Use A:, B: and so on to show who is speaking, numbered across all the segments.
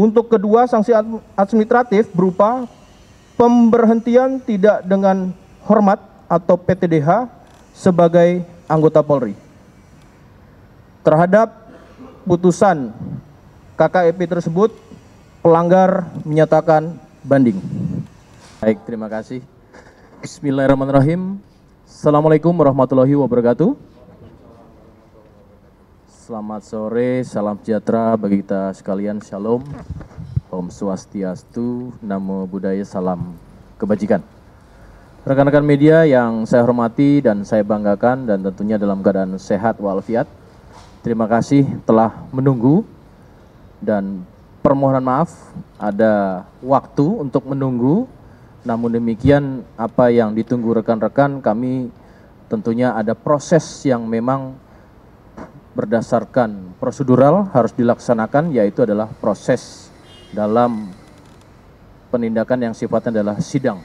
A: Untuk kedua, sanksi administratif berupa pemberhentian tidak dengan hormat atau PTDH sebagai anggota Polri. Terhadap putusan KKEP tersebut, pelanggar menyatakan banding. Baik, terima kasih. Bismillahirrahmanirrahim. Assalamualaikum warahmatullahi wabarakatuh. Selamat sore, salam sejahtera bagi kita sekalian, shalom, Om Swastiastu, Namo Buddhaya, salam kebajikan. Rekan-rekan media yang saya hormati dan saya banggakan dan tentunya dalam keadaan sehat walafiat, terima kasih telah menunggu dan permohonan maaf ada waktu untuk menunggu. Namun demikian apa yang ditunggu rekan-rekan, kami tentunya ada proses yang memang berdasarkan prosedural harus dilaksanakan, yaitu adalah proses dalam penindakan yang sifatnya adalah sidang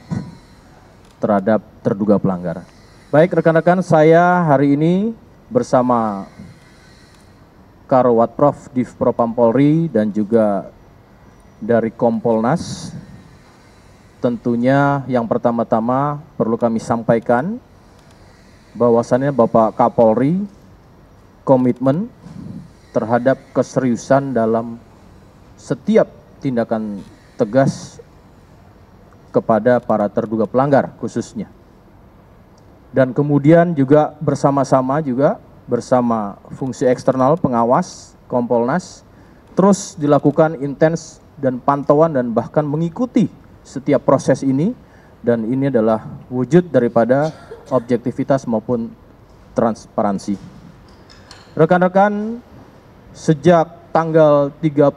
A: terhadap terduga pelanggar. Baik rekan-rekan, saya hari ini bersama Karowatrov Div Propam Polri dan juga dari Kompolnas. Tentunya yang pertama-tama perlu kami sampaikan bahwasannya Bapak Kapolri komitmen terhadap keseriusan dalam setiap tindakan tegas kepada para terduga pelanggar khususnya. Dan kemudian juga bersama-sama juga bersama fungsi eksternal pengawas Kompolnas terus dilakukan intens dan pantauan dan bahkan mengikuti setiap proses ini, dan ini adalah wujud daripada objektivitas maupun transparansi. Rekan-rekan, sejak tanggal 31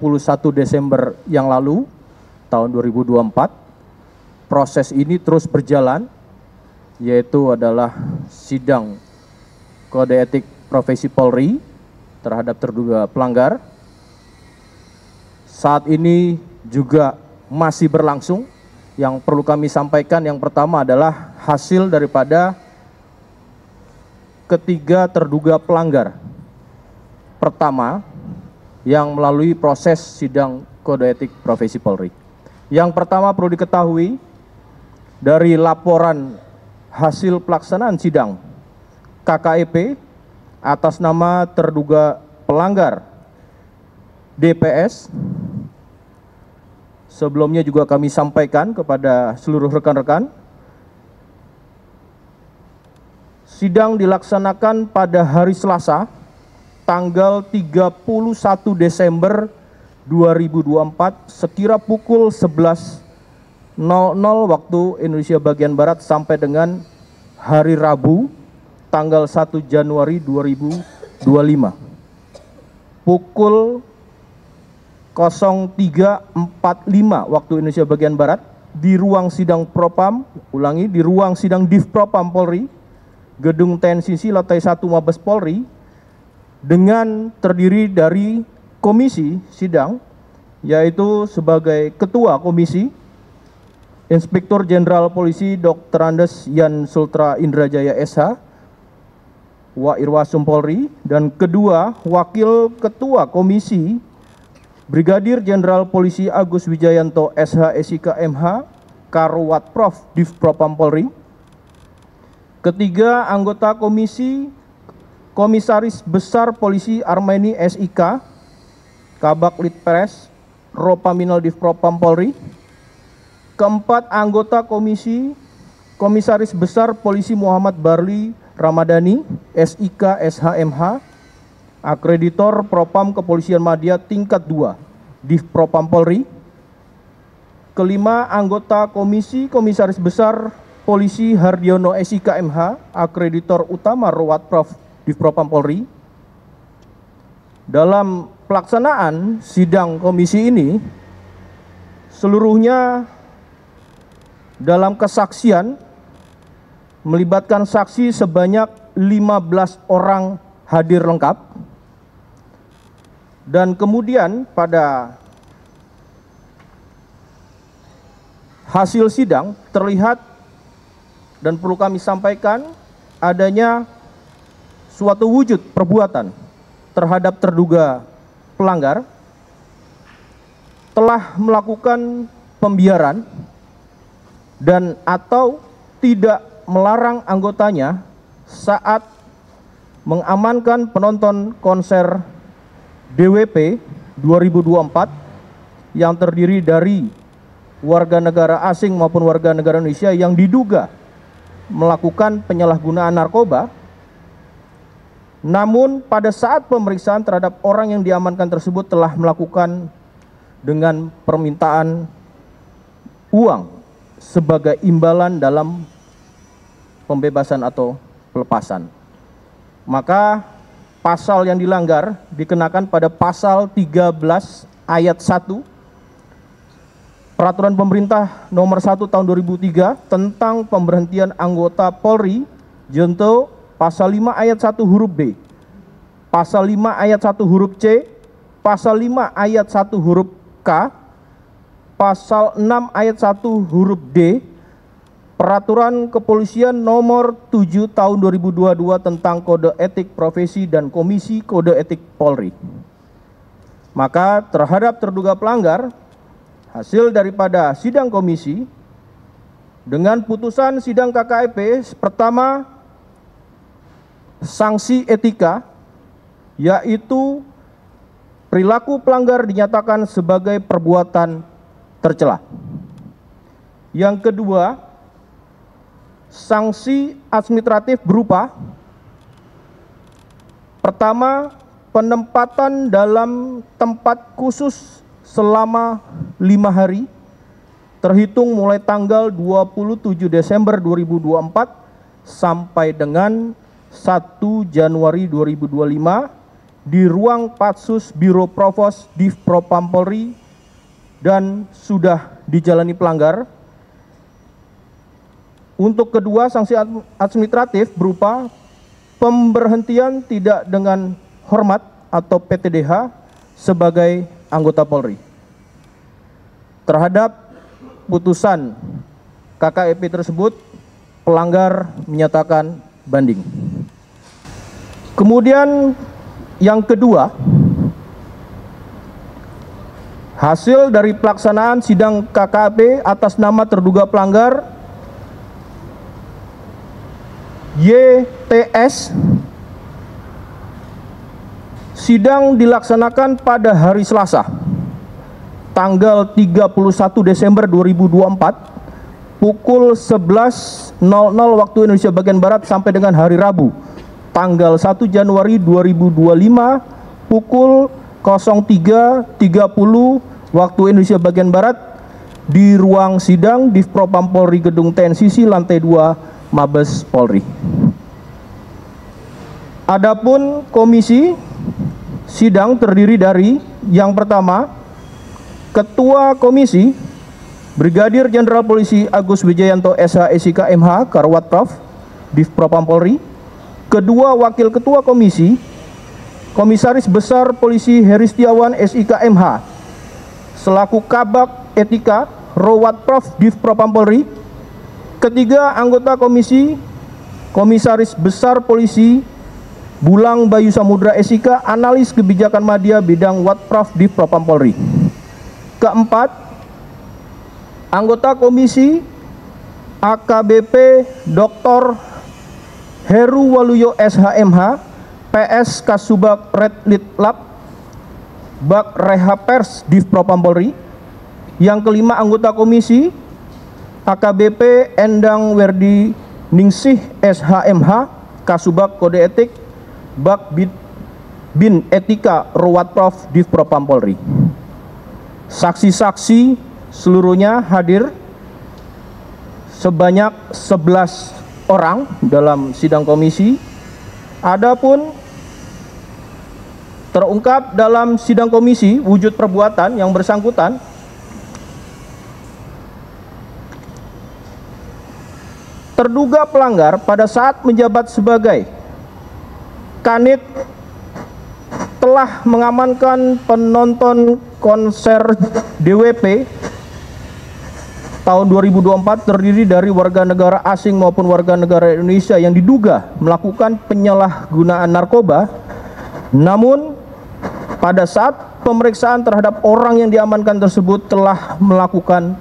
A: Desember yang lalu tahun 2024, proses ini terus berjalan, yaitu adalah sidang kode etik profesi Polri terhadap terduga pelanggar. Saat ini juga masih berlangsung. Yang perlu kami sampaikan yang pertama adalah hasil daripada ketiga terduga pelanggar pertama yang melalui proses sidang kode etik profesi Polri. Yang pertama perlu diketahui dari laporan hasil pelaksanaan sidang KKEP atas nama terduga pelanggar DPS. Sebelumnya juga kami sampaikan kepada seluruh rekan-rekan, sidang dilaksanakan pada hari Selasa, tanggal 31 Desember 2024, sekira pukul 11.00 waktu Indonesia bagian Barat sampai dengan hari Rabu, tanggal 1 Januari 2025. Pukul 03.45 waktu Indonesia bagian Barat di ruang sidang Propam, di ruang sidang Div Propam Polri, Gedung TNCC lantai 1 Mabes Polri, dengan terdiri dari komisi sidang, yaitu sebagai Ketua Komisi Inspektur Jenderal Polisi Dr. Andes Yan Sultra Indrajaya SH, Wa Irwasum Polri, dan kedua Wakil Ketua Komisi Brigadir Jenderal Polisi Agus Wijayanto SH SIK MH, Karowatrov Div Propam Polri. Ketiga, anggota komisi Komisaris Besar Polisi Armeni SIK, Kabak Litpres, Ropaminal Div Propam Polri. Keempat, anggota komisi Komisaris Besar Polisi Muhammad Barli Ramadhani SIK SHMH, Akreditor Propam Kepolisian Madya tingkat 2 Div Propam Polri. Kelima, anggota komisi Komisaris Besar Polisi Hardiono SIK MH, Akreditor Utama Rowatrov Div Propam Polri. Dalam pelaksanaan sidang komisi ini, seluruhnya dalam kesaksian melibatkan saksi sebanyak 15 orang hadir lengkap. Dan kemudian pada hasil sidang terlihat dan perlu kami sampaikan adanya suatu wujud perbuatan terhadap terduga pelanggar telah melakukan pembiaran dan atau tidak melarang anggotanya saat mengamankan penonton konser DWP 2024 yang terdiri dari warga negara asing maupun warga negara Indonesia yang diduga melakukan penyalahgunaan narkoba. Namun pada saat pemeriksaan terhadap orang yang diamankan tersebut telah melakukan dengan permintaan uang sebagai imbalan dalam pembebasan atau pelepasan. Maka pasal yang dilanggar dikenakan pada pasal 13 ayat 1 Peraturan Pemerintah Nomor 1 Tahun 2003 tentang pemberhentian anggota Polri, junto pasal 5 ayat 1 huruf B, pasal 5 ayat 1 huruf C, pasal 5 ayat 1 huruf K, pasal 6 ayat 1 huruf D, Peraturan Kepolisian Nomor 7 Tahun 2022 tentang Kode Etik Profesi dan Komisi Kode Etik Polri. Maka terhadap terduga pelanggar, hasil daripada sidang komisi dengan putusan sidang KKEP, pertama, sanksi etika, yaitu perilaku pelanggar dinyatakan sebagai perbuatan tercela. Yang kedua, sanksi administratif berupa pertama, penempatan dalam tempat khusus selama 5 hari terhitung mulai tanggal 27 Desember 2024 sampai dengan 1 Januari 2025 di ruang Patsus Biro Provos Div Propam Polri dan sudah dijalani pelanggar. Untuk kedua, sanksi administratif berupa pemberhentian tidak dengan hormat atau PTDH sebagai anggota Polri. Terhadap putusan KKEP tersebut, pelanggar menyatakan banding. Kemudian yang kedua, hasil dari pelaksanaan sidang KKEP atas nama terduga pelanggar YTS, sidang dilaksanakan pada hari Selasa, tanggal 31 Desember 2024, pukul 11.00 waktu Indonesia bagian Barat sampai dengan hari Rabu, tanggal 1 Januari 2025, pukul 03.30 waktu Indonesia bagian Barat, di ruang sidang Div Propam Polri Gedung TNCC lantai 2 Mabes Polri. Adapun komisi sidang terdiri dari yang pertama, Ketua Komisi Brigadir Jenderal Polisi Agus Wijayanto SH SIK MH Karwat Prof Div Propam Polri. Kedua Wakil Ketua Komisi, Komisaris Besar Polisi Heri Setiawan SIK MH selaku Kabak Etika Rowat Prof Div Propam Polri. Ketiga anggota komisi, Komisaris Besar Polisi Bulang Bayu Samudra SIK Analis Kebijakan Madya Bidang Watpraf Div Propam Polri. Keempat, anggota komisi AKBP Dr. Heru Waluyo SHMH PS Kasubag Red Lit Lab Bak Reha Pers Div Propam Polri. Yang kelima, anggota komisi AKBP Endang Werdi Ningsih SHMH Kasubag Kode Etik Bak Bin Etika Rowat Prof Div Propam Polri. Saksi-saksi seluruhnya hadir sebanyak 11 orang dalam sidang komisi. Adapun terungkap dalam sidang komisi wujud perbuatan yang bersangkutan terduga pelanggar pada saat menjabat sebagai Kanit telah mengamankan penonton konser DWP tahun 2024 terdiri dari warga negara asing maupun warga negara Indonesia yang diduga melakukan penyalahgunaan narkoba. Namun pada saat saat pemeriksaan terhadap orang yang diamankan tersebut telah melakukan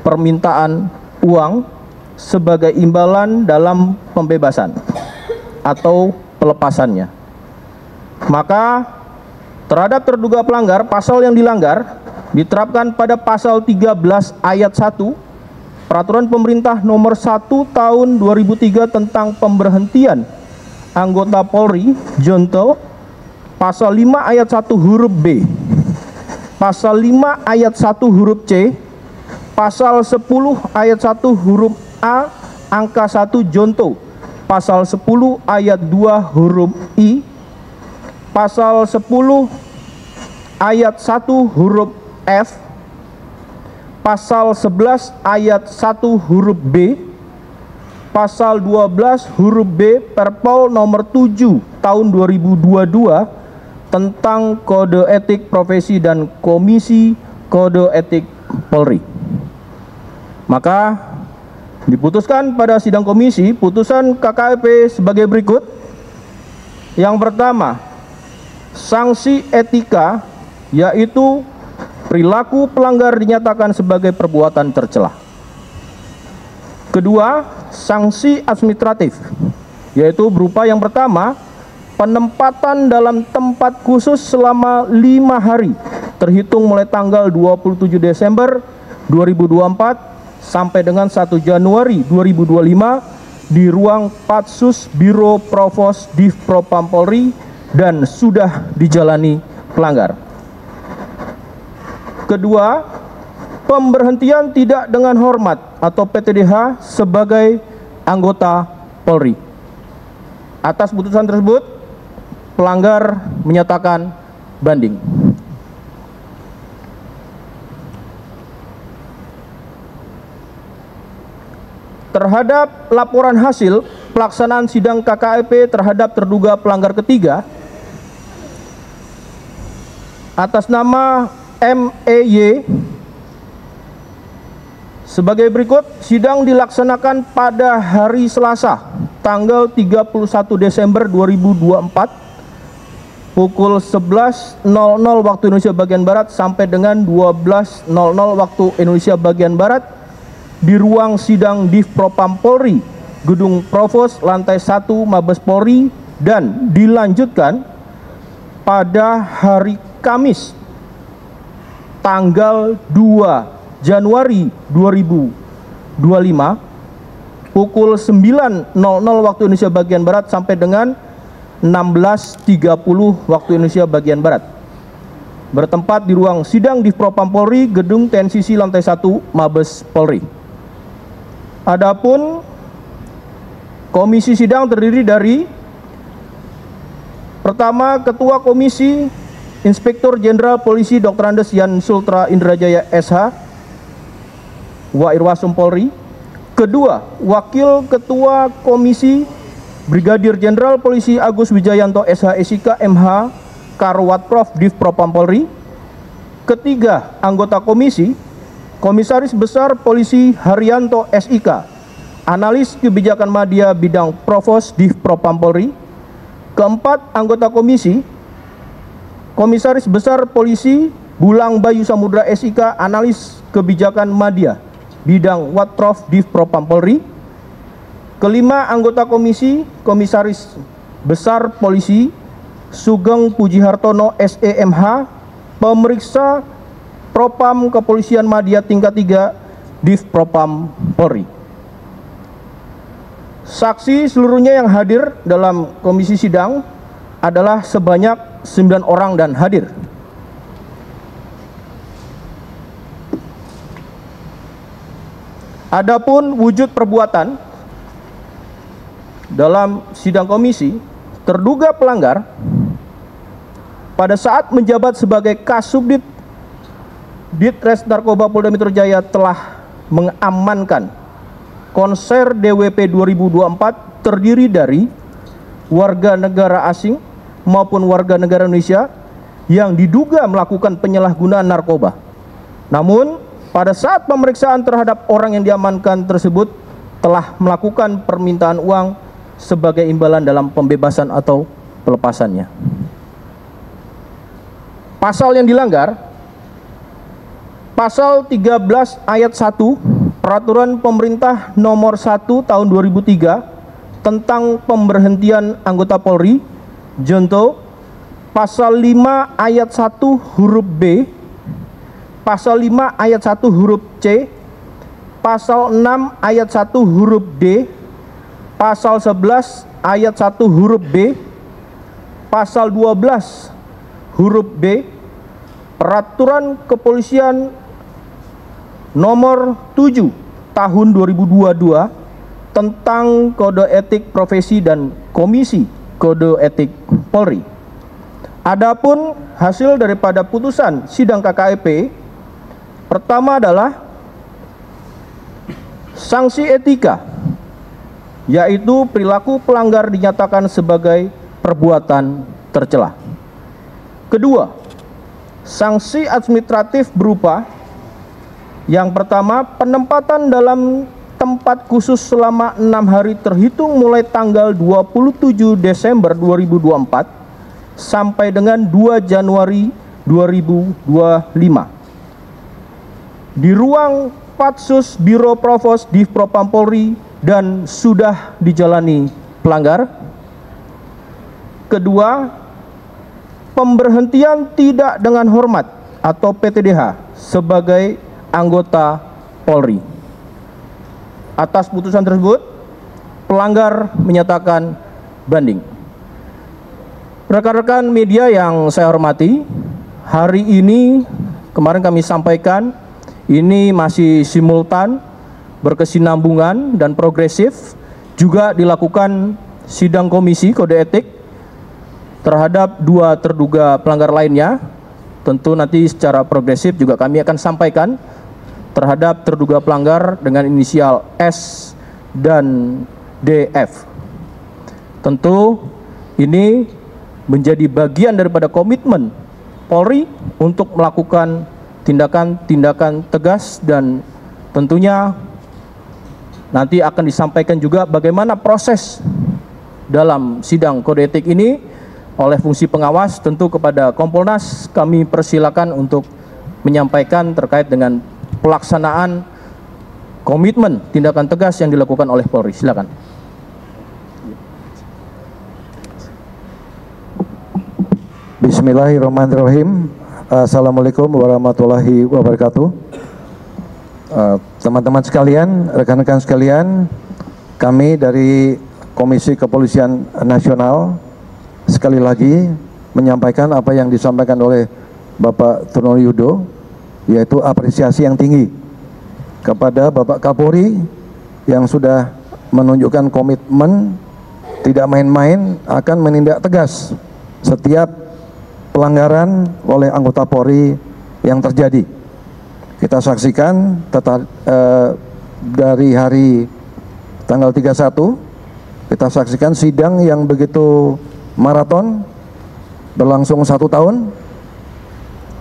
A: permintaan uang sebagai imbalan dalam pembebasan atau pelepasannya. Maka terhadap terduga pelanggar, pasal yang dilanggar diterapkan pada pasal 13 ayat 1 Peraturan Pemerintah Nomor 1 Tahun 2003 tentang pemberhentian anggota Polri, Junto, pasal 5 ayat 1 huruf B, pasal 5 ayat 1 huruf C, pasal 10 ayat 1 huruf A angka 1 Junto, pasal 10 ayat 2 huruf I, pasal 10 ayat 1 huruf F, pasal 11 ayat 1 huruf B, pasal 12 huruf B Perpol nomor 7 tahun 2022 tentang Kode Etik Profesi dan Komisi Kode Etik Polri. Maka diputuskan pada sidang komisi putusan KKEP sebagai berikut. Yang pertama, sanksi etika, yaitu perilaku pelanggar dinyatakan sebagai perbuatan tercela. Kedua, sanksi administratif, yaitu berupa yang pertama, penempatan dalam tempat khusus selama 5 hari terhitung mulai tanggal 27 Desember 2024 sampai dengan 1 Januari 2025 di ruang Patsus Biro Provos Div Propam Polri dan sudah dijalani pelanggar. Kedua, pemberhentian tidak dengan hormat atau PTDH sebagai anggota Polri. Atas putusan tersebut, pelanggar menyatakan banding. Terhadap laporan hasil pelaksanaan sidang KKEP terhadap terduga pelanggar ketiga atas nama MEY sebagai berikut. Sidang dilaksanakan pada hari Selasa tanggal 31 Desember 2024 pukul 11.00 waktu Indonesia bagian Barat sampai dengan 12.00 waktu Indonesia bagian Barat di ruang sidang Div Propam Polri, Gedung Provos, lantai 1 Mabes Polri, dan dilanjutkan pada hari Kamis tanggal 2 Januari 2025 pukul 9.00 waktu Indonesia bagian Barat sampai dengan 16.30 waktu Indonesia bagian Barat, bertempat di ruang sidang Div Propam Polri, Gedung TNCC lantai 1 Mabes Polri. Adapun komisi sidang terdiri dari pertama, Ketua Komisi Inspektur Jenderal Polisi Dr. Andes Yan Sultra Indrajaya SH Wa Irwasum Polri. Kedua, Wakil Ketua Komisi Brigadir Jenderal Polisi Agus Wijayanto SH SIK MH Karwat Prof Div Propam Polri. Ketiga, anggota komisi Komisaris Besar Polisi Haryanto SIK, Analis Kebijakan Media Bidang Provos Div Propam Polri. Keempat, anggota komisi Komisaris Besar Polisi Bulang Bayu Samudra SIK, Analis Kebijakan Media Bidang Watprof Div Propam Polri. Kelima, anggota komisi Komisaris Besar Polisi Sugeng Pujihartono SEMH, Pemeriksa Propam Kepolisian Media tingkat 3 Div Propam Polri. Saksi seluruhnya yang hadir dalam komisi sidang adalah sebanyak 9 orang dan hadir. Adapun wujud perbuatan dalam sidang komisi, terduga pelanggar pada saat menjabat sebagai Kasubdit Ditres Narkoba Polda Metro Jaya telah mengamankan konser DWP 2024 terdiri dari warga negara asing maupun warga negara Indonesia yang diduga melakukan penyalahgunaan narkoba. Namun, pada saat pemeriksaan terhadap orang yang diamankan tersebut telah melakukan permintaan uang sebagai imbalan dalam pembebasan atau pelepasannya. Pasal yang dilanggar, pasal 13 ayat 1 Peraturan Pemerintah Nomor 1 Tahun 2003 tentang pemberhentian anggota Polri, junto pasal 5 ayat 1 huruf B, pasal 5 ayat 1 huruf C, pasal 6 ayat 1 huruf D, pasal 11 ayat 1 huruf B, pasal 12 huruf B, Peraturan Kepolisian Nomor 7 Tahun 2022 tentang Kode Etik Profesi dan Komisi Kode Etik Polri. Adapun hasil daripada putusan sidang KKEP, pertama adalah sanksi etika, yaitu perilaku pelanggar dinyatakan sebagai perbuatan tercela. Kedua, sanksi administratif berupa yang pertama, penempatan dalam tempat khusus selama 6 hari terhitung mulai tanggal 27 Desember 2024 sampai dengan 2 Januari 2025 di ruang Patsus Biro Provos Div Propam Polri dan sudah dijalani pelanggar. Kedua, pemberhentian tidak dengan hormat atau PTDH sebagai anggota Polri. Atas putusan tersebut, pelanggar menyatakan banding. Rekan-rekan media yang saya hormati, hari ini kemarin kami sampaikan ini masih simultan, berkesinambungan dan progresif. Juga dilakukan sidang komisi kode etik terhadap 2 terduga pelanggar lainnya. Tentu nanti secara progresif juga kami akan sampaikan terhadap terduga pelanggar dengan inisial S dan DF. Tentu ini menjadi bagian daripada komitmen Polri untuk melakukan tindakan-tindakan tegas, dan tentunya nanti akan disampaikan juga bagaimana proses dalam sidang kode etik ini oleh fungsi pengawas. Tentu kepada Kompolnas kami persilakan untuk menyampaikan terkait dengan pelaksanaan komitmen tindakan tegas yang dilakukan oleh Polri. Silakan.
B: Bismillahirrahmanirrahim. Assalamualaikum warahmatullahi wabarakatuh. Teman-teman sekalian, rekan-rekan sekalian, kami dari Komisi Kepolisian Nasional sekali lagi menyampaikan apa yang disampaikan oleh Bapak Truno Yudo, yaitu apresiasi yang tinggi kepada Bapak Kapolri yang sudah menunjukkan komitmen tidak main-main akan menindak tegas setiap pelanggaran oleh anggota Polri yang terjadi. Kita saksikan dari hari tanggal 31, kita saksikan sidang yang begitu maraton, berlangsung 1 tahun.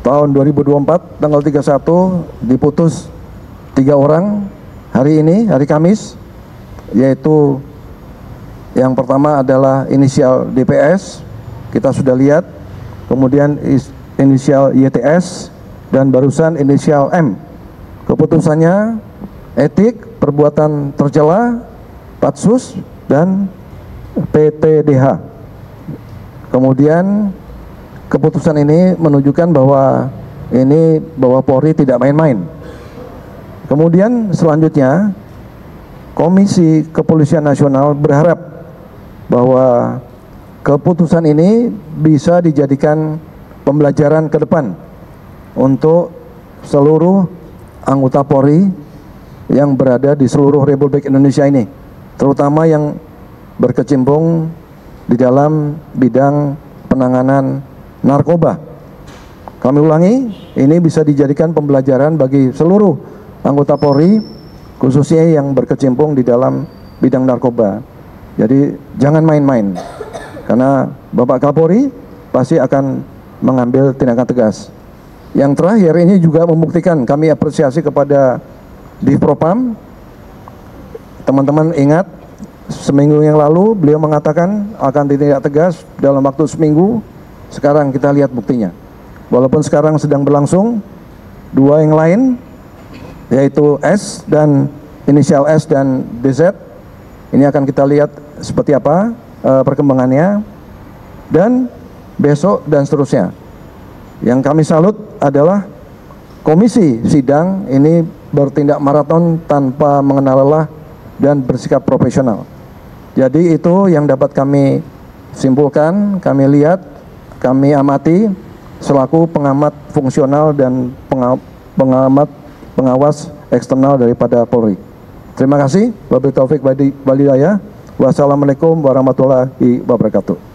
B: Tahun 2024 tanggal 31 diputus 3 orang hari ini, hari Kamis, yaitu yang pertama adalah inisial DPS, kita sudah lihat, kemudian inisial YTS, dan barusan inisial M. Keputusannya etik, perbuatan tercela, Patsus, dan PTDH. Kemudian keputusan ini menunjukkan bahwa Polri tidak main-main. Kemudian selanjutnya Komisi Kepolisian Nasional berharap bahwa keputusan ini bisa dijadikan pembelajaran ke depan untuk seluruh anggota Polri yang berada di seluruh Republik Indonesia ini, terutama yang berkecimpung di dalam bidang penanganan narkoba. Kami ulangi, ini bisa dijadikan pembelajaran bagi seluruh anggota Polri, khususnya yang berkecimpung di dalam bidang narkoba. Jadi jangan main-main, karena Bapak Kapolri pasti akan mengambil tindakan tegas. Yang terakhir ini juga membuktikan, kami apresiasi kepada Divpropam. Teman-teman ingat, seminggu yang lalu beliau mengatakan akan ditindak tegas dalam waktu seminggu. Sekarang kita lihat buktinya. walaupun sekarang sedang berlangsung, dua yang lain, yaitu S dan inisial S dan DZ, ini akan kita lihat seperti apa perkembangannya, dan besok dan seterusnya. Yang kami salut adalah komisi sidang ini bertindak maraton tanpa mengenal lelah dan bersikap profesional. Jadi itu yang dapat kami simpulkan, kami lihat, kami amati selaku pengamat fungsional dan pengawas eksternal daripada Polri. Terima kasih. Wabillahi taufik walhidayah. Wassalamualaikum warahmatullahi wabarakatuh.